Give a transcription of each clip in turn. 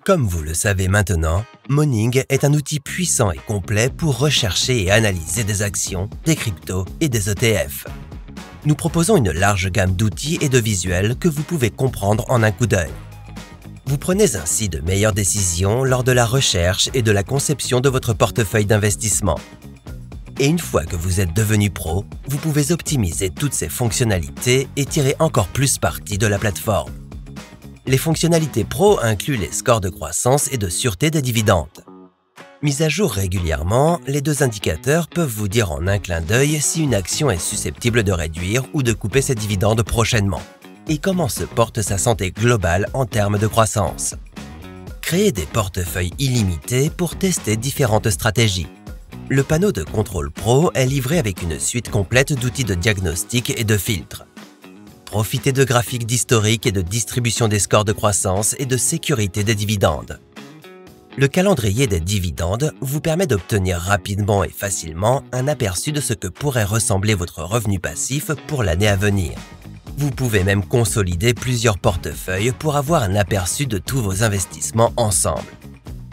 Comme vous le savez maintenant, Morning est un outil puissant et complet pour rechercher et analyser des actions, des cryptos et des ETF. Nous proposons une large gamme d'outils et de visuels que vous pouvez comprendre en un coup d'œil. Vous prenez ainsi de meilleures décisions lors de la recherche et de la conception de votre portefeuille d'investissement. Et une fois que vous êtes devenu pro, vous pouvez optimiser toutes ces fonctionnalités et tirer encore plus parti de la plateforme. Les fonctionnalités pro incluent les scores de croissance et de sûreté des dividendes. Mis à jour régulièrement, les deux indicateurs peuvent vous dire en un clin d'œil si une action est susceptible de réduire ou de couper ses dividendes prochainement et comment se porte sa santé globale en termes de croissance. Créez des portefeuilles illimités pour tester différentes stratégies. Le panneau de contrôle pro est livré avec une suite complète d'outils de diagnostic et de filtres. Profitez de graphiques d'historique et de distribution des scores de croissance et de sécurité des dividendes. Le calendrier des dividendes vous permet d'obtenir rapidement et facilement un aperçu de ce que pourrait ressembler votre revenu passif pour l'année à venir. Vous pouvez même consolider plusieurs portefeuilles pour avoir un aperçu de tous vos investissements ensemble.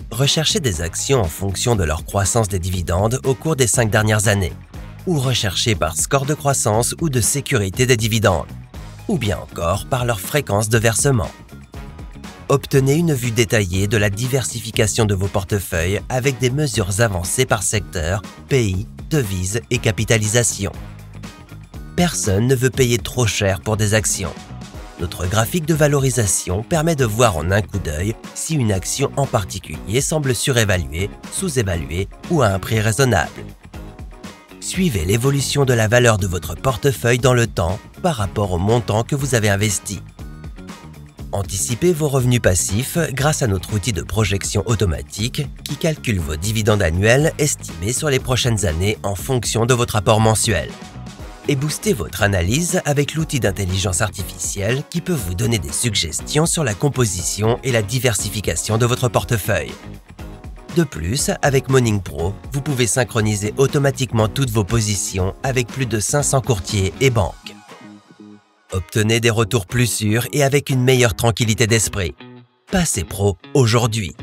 Recherchez des actions en fonction de leur croissance des dividendes au cours des 5 dernières années, ou recherchez par score de croissance ou de sécurité des dividendes, ou bien encore par leur fréquence de versement. Obtenez une vue détaillée de la diversification de vos portefeuilles avec des mesures avancées par secteur, pays, devise et capitalisation. Personne ne veut payer trop cher pour des actions. Notre graphique de valorisation permet de voir en un coup d'œil si une action en particulier semble surévaluée, sous-évaluée ou à un prix raisonnable. Suivez l'évolution de la valeur de votre portefeuille dans le temps par rapport au montant que vous avez investi. Anticipez vos revenus passifs grâce à notre outil de projection automatique qui calcule vos dividendes annuels estimés sur les prochaines années en fonction de votre apport mensuel. Et boostez votre analyse avec l'outil d'intelligence artificielle qui peut vous donner des suggestions sur la composition et la diversification de votre portefeuille. De plus, avec Morning Pro, vous pouvez synchroniser automatiquement toutes vos positions avec plus de 500 courtiers et banques. Obtenez des retours plus sûrs et avec une meilleure tranquillité d'esprit. Passez pro aujourd'hui.